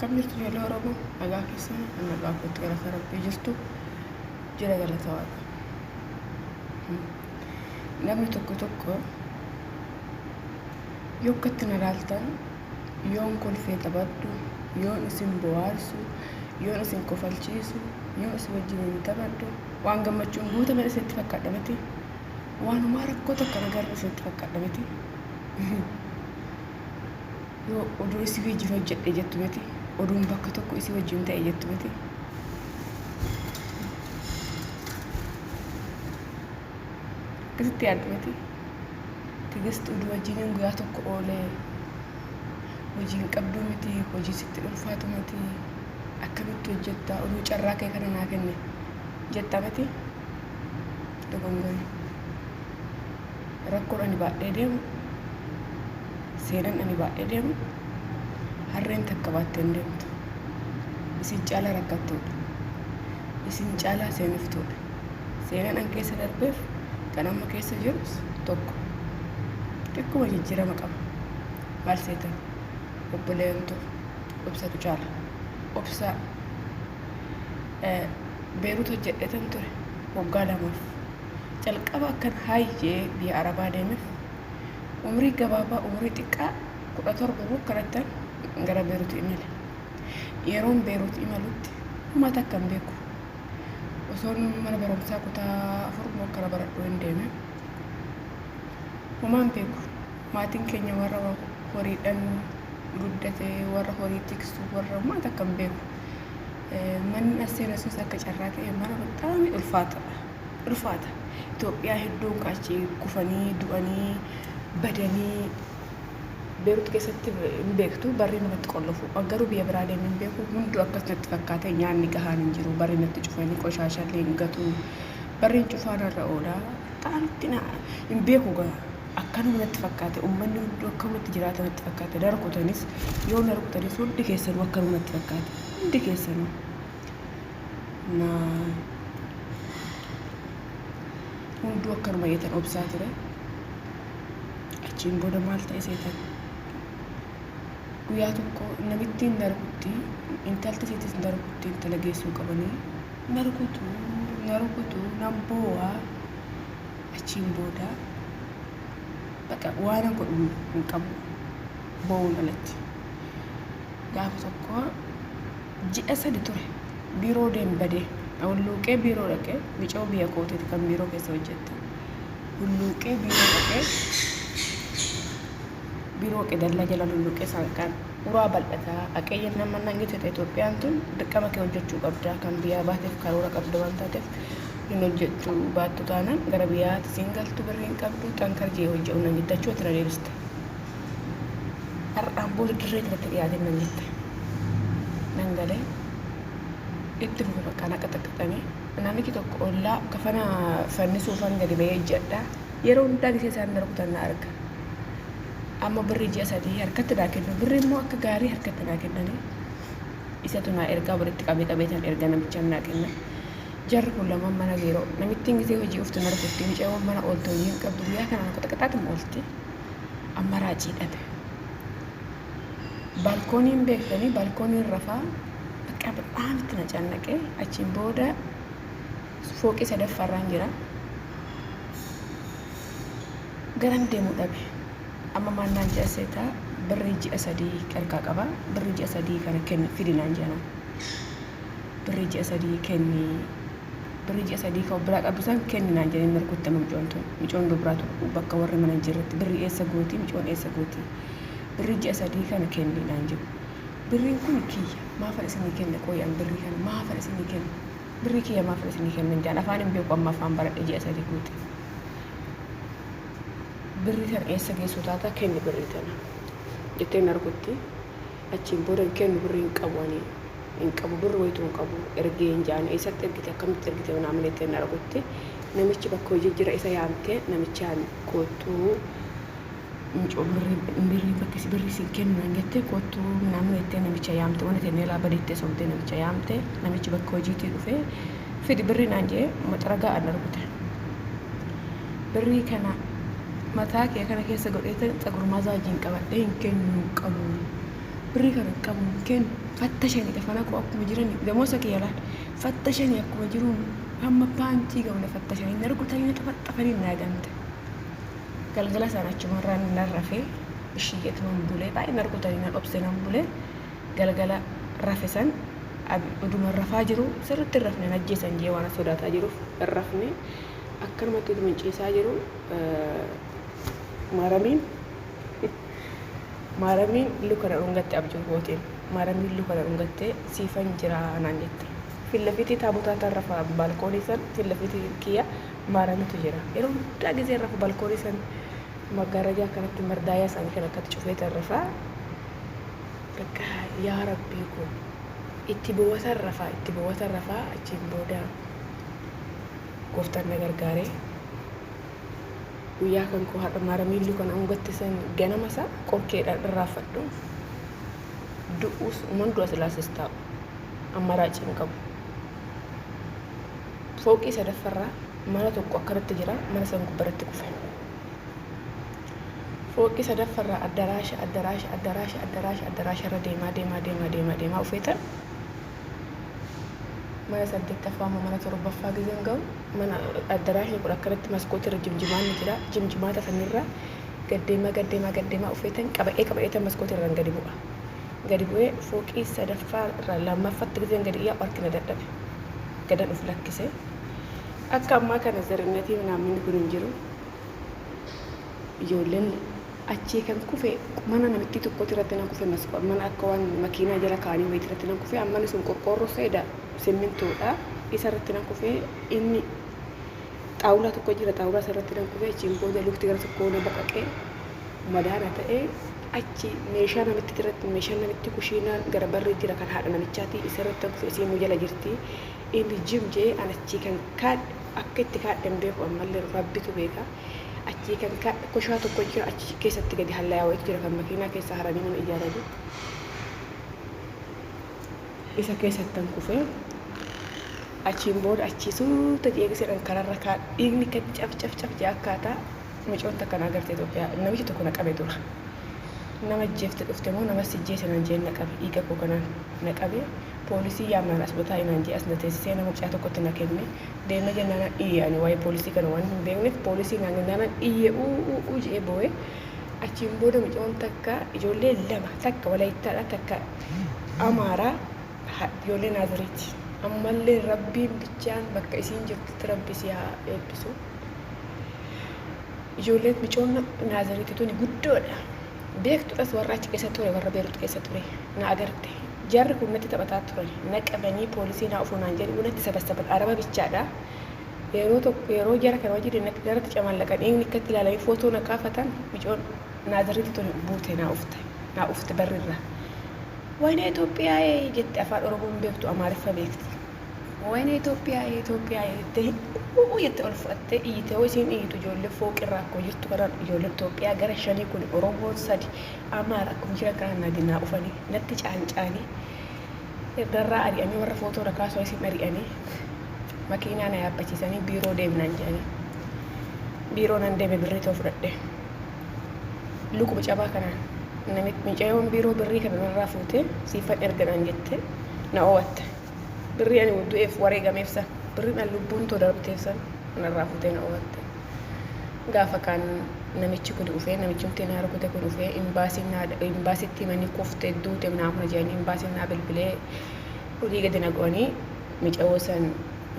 akkam jirtu ijoollee Oromoo nagaa keessan nagaa kootti galata rabbii jirtu jira galata waaqa. Namni tokko yoo akkatti na ilaaltan yoon kolfee taphadhu yoon isin bohaarsu yoon isin kofalchiisu yoon isin wajjin taphadhu waan gammachuun guuta mala isinitti fakkaadha miti waanumaa rakkoo takka nagarra isinitti fakkaadha miti yoo oduu isii wajjin hojjedhe jettu miti oduun bakka tokko isii wajjin ta'e jettu miti. Akkasitti yaaddu miti tigisti oduu wajjin guyyaa tokko oolee hojiin qabdu miti hojii sitti ulfaatu miti akkamitti hojjetta oduu carraa kee kana naa kenne jetta miti dogongori rakkoon ani baadhee deemu seenan ani baadhee deemu harreen takka baattee hin deemtu isin caalaa rakkattuudha isin caalaa seeniftuudha seenan an keessa darbeef kan amma keessa jirus tokko xiqquma jijjiirama qaba maal seetan obboleeyyantu obsatu caala obsaa beerut hojjedhetan ture waggaa lamaaf calqaba akkan hayyee biyya arabaa deemeef umrii gabaabaa umrii xiqqaa 17 kanattan gara beerut imale yeroon beerut imalutti uummata akkan beeku osoon mana barumsaa kutaa 4 kana baradhu hin deeme uumaan beeku maatiin keenya warra horiidhaan guddate warra horii tiksu warra uummata akkan beeku manni asseena suus akka carraa ta'e mana bataami ulfaata Itoophiyaa hedduun kaachee kufanii du'anii badanii beerut keessatti hin beektu barri namatti qollofu garuu biyya biraa deemee hin beeku hunduu akkas natti fakkaate nyaanni gahaan hin jiru barri natti cufanii qoshaashallee hin gatu barriin cufaanarra oolaa ta'anitti hin beeku gaa akkanuma natti fakkaate uummanni hunduu akkanumatti jiraata natti fakkaate darkutanis yoo darkutanis hundi keessanuu akkanuma natti fakkaate hundi keessanuu hunduu akkanuma yeetan obsaa ture achiin booda maal ta'e seetan guyyaa tokko namittiin darbutti intalti siitis darbutti intala geessuu qabanii narukutu nan boo'aa achiin booda baqa waan godhu hin qabu boo'uun alatti gaafa tokko ji'a 3 ture biiroo deem badee hulluuqee biiroo dhaqee micoo biyya kooteeti kan biiroo keessa hojjette hulluuqee biiroo dhaqee biiroo qedalla jala hulluuqee saanqaan uraa bal'ataa aqeeyyan nama nangite Itoophiyaan tun dirqama kee hojjechuu qabda kan biyyaa baateef karoora qabda waan taateef hin hojjechuu baattu taanaan gara biyyaatti siin galtu birrii hin qabdu tankar jee hojje'u nan jettachuu ati na deebiste har'aan booda dirree kanatti dhiyaate nan jette nan galee itti fufe bakka naqa xaqqaxanii namichi tokko ollaa kafana fannisuufan gadi bahee jedha yeroo hundaa gisee isaan darbutan na arga amma birrii ji'a 3 harkatti naa kennu birrii immoo akka gaarii harkatti naa kennanii isatu naa ergaa walitti qabeetan erga namichaan naa kenna jarri kun lamaan mana yeroo namittiin gisee hojii uftu narkutti miceewwan mana ooltu hojii hin qabdu guyyaa kana naqa xaqqaxaatuma oolti amma raajii dhabe balkooniin beektanii balkooniin rafaa baamitti na cannaqee achiin booda fooqii 3ffaarraan jira garan deemu dhabe amma maannaan ji'a seetaa birrii ji'a 3 qarqaa qaba birrii ji'a 3 kana kenni fidinaan jedhama birrii ji'a 3 kenni birrii ji'a 3 kan biraa qabdusan kenninaan jedhanii narkuttama micoon dubiraatu bakka warri mana jirratti birrii eessa gootii micoon eessa gootii birrii ji'a 3 kana kenninaan jedhu birriin kun kiyya maafan isinii kenne qooyyan birrii kana maafan isinii kenne birrii kiyya maafan isinii kenne jaan afaan hin beeku amma afaan baradhe ji'a 3 guute birrii kana eessa geessu taata kenni birrii kana jettee narkutti achiin booda hin kennu birrii hin qabu birri wayituu hin qabu ergee hin jaan eessatti ergite akkamitti ergite naamni jettee narkutti namichi bakka hojii jira isa yaamtee namichaan koottuu birrii bakkisi birrii siin kennu nan jettee koottuu naamni jettee namicha yaamte waan tennee laaba deettee somtee namicha yaamte namichi bakka hojiitii dhufee fidi birrii naan jee maxaragaa an narkute birrii kana mataa kee kana keessa godheete xagurmaasaa wajjin qabadhee hin kennu qabu birrii kana qabu kennu fattashanii dafana koo akkuma jiranii damoosa kiyyalaan fattashanii akkuma jiruun hamma paantii gamna fattashanii na rukutanii xafaxafanii naa gante galgala isaan achumarraan nan rafee ishiyyeetuman bulee baay'ee na rukutanii na dhobse nan bulee galgala rafe san uduma rafaa jiru sirriitti hin rafne najjeesan jee waan sodaataa jiruuf hin rafne akkanumatti uduma ciisaa jiru Maramiin lukana dhungatte abjuu gooteen Maramiin lukana dhungatte siifan jira naan jette fillafiitii taabotaa rafa balkoonii san fillafiitii kiyya Maramiitu jira yeroo hundaa gisee rafa balkoonii san maggaarajaa kanatti mardaayaa isaanii kan akkatti cufee tarrafaa bakka yaa rabbii kun itti bu'atan rafaa achiin booda gooftaan na gargaaree guyyaa kan koo haadha Maramiin lukana dhungatte san ganama isaa qorkeedhaan irraafadhu du'uus uman du'a silaasis taa'u ammaraaciin qabu fooqii sadaffarraa mana tokko akkanatti jira mana san gubbaratti kufe fooqii sadaffarraa addaraasha irra deemaa ufeetan mana saddeettaffaa mana torbaffaa gizeen ga'u mana addaraashni kun akkanatti maskootirra jimjimaan ni jira jimjimaata sanirra gaddeemaa ufeetan qaba'ee maskootirra gadi bu'ee fooqii sadaffaa irraa lammaffatti gizeen gadi iyyaa harkina dadhabe gadan uf lakkise akka ammaa kana zarinatii naamni kun hin jiru ijoolleen achii kan kufe mana namitti tokkotti irratti nan kufe mana akka waan makiinaa jala kaanii wayii irratti nan kufe amman sun qorqoorroo seeda simmintoodha isa irratti nan kufe inni xaawulaa tokko jira xaawulaa isa irratti nan kufe achiin booda lukti gara tokkoo na baqaqee madaana ta'ee achi meeshaa namitti kushiinaan gara barri jira kan haadha namichaati isa irratti kufe isiimuu jala jirti inni jim jee an achii kan kaadhe akka itti kaadhen beeku ammallee rabbitu beeka achii kan kaadhe kushaa tokko jira achi keessatti gadi hallayaa wayitu jira kan makiinaa keessa haranii mana ijaaratu isa keessattan kufe achiin booda achiisuuta jeegisedhan kararra kaa dhiigni kan caf jee akkaataa micoon takka na agarte Itoophiyaa namichi tokko na qabe dura nama jeefte dhufte moo nama sijjeese nan jeen na qabe dhiiga koo kanaan na qabe poolisii yaamaan as botaa inaan jee as na teessisee nama mucaa tokkotti na kenne deemna jennaan iyye ani waa'ee poolisii kana waan hin beekneef poolisii naan jennaan iyye uu jee boo'ee achiin booda micoon takka ijoollee lama takka walayittaadha takka amaaraa ijoollee naaziriiti ammallee rabbiin bichaan bakka isiin jirtutti rabbi si haa eebbisu ijoolleen micoon naaziriiti tuni guddoodha beektuudhas warra achi keessa ture warra beeruut keessa ture na agarte jarri kun natti taphataa turan na qabanii poolisii naa ofuunaan jedhu natti sabasaban araba bichaadha yeroo jara kana wajjin natti daratti camallaqan inni akkatti ilaalanii footoo na kaafatan micoon naaziriiti tuni buute naa ufte barrirra wayna Itoophiyaa jette afaan Oromoon beektu Amaariffa beekti wayna Itoophiyaa jette jette ol fudhattee iyyitee hoo isiin iyyitu ijoollee fooqirraa akkuma jirtu kanaan ijoollee Itoophiyaa gara 5 kun Oromoon 3 Amaara akkuma jira kanaan naadinaa ufanii natti caancaanii irraa ari'anii warra footoo rakaasoo isin ari'anii makiinaa na yaabbachiisanii biiroo deemnaan jedhanii biiroo nan deeme birrii ta'uu fudhadhe lukuma cabaa kanaan micayoon biiroo birrii kana irraa fuute siifan erganaan jette na owatte birrii ani du'eef wareegameefsa birriin an lubbuun too darbiteefsa narraa fuute na owatte gaafa kaan namichi kun dhufee namichi mutee naa rukute kun dhufee imbaasitti himanii kuftee duute naafuna jedhanii imbaasiin naa bilbilee hojii gadi naqanii micayoo san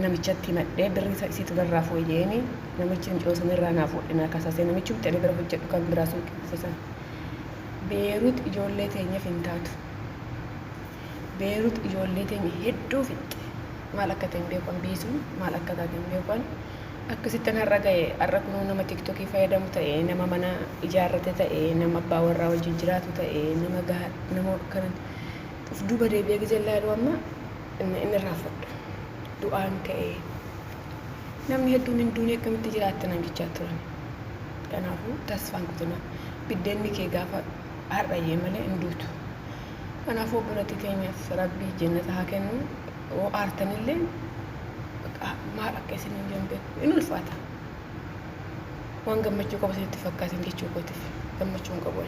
namichatti himadhee birrii isiitu narraa fuudhe jedhanii namichi micayoo san irraa naa fuudhe naa kasaasee namichi mutee ani bira hojjedhu kan biraa suuqisiisan Beerut ijoollee teenya fintaatu Beerut ijoollee teenya hedduu fixxe maal akka ta'e beekan biisuun maal akka taate beekan akkasitti har'a ga'e har'a kunuu nama tiktokii fayyadamu ta'e nama mana ijaarrate ta'e nama abbaa warraa wajjin jiraatu ta'e nama kanan of duuba deebi'ee gizellaa jedhu amma inni raafadhu du'aan ka'e namni hedduun hin duune akkamitti jiraattan jechaa turan kanaafuu tasfaan kutuna biddeenni kee gaafa har'ayyee malee hin duutu kanaafuu obboleettii keenyaaf rabbii jannata haa kennu oo aartanillee maal akka isin hin beeku in ulfaata waan gammachuu qaba isinitti fakkaatin jechuu kootiif gammachuun qabu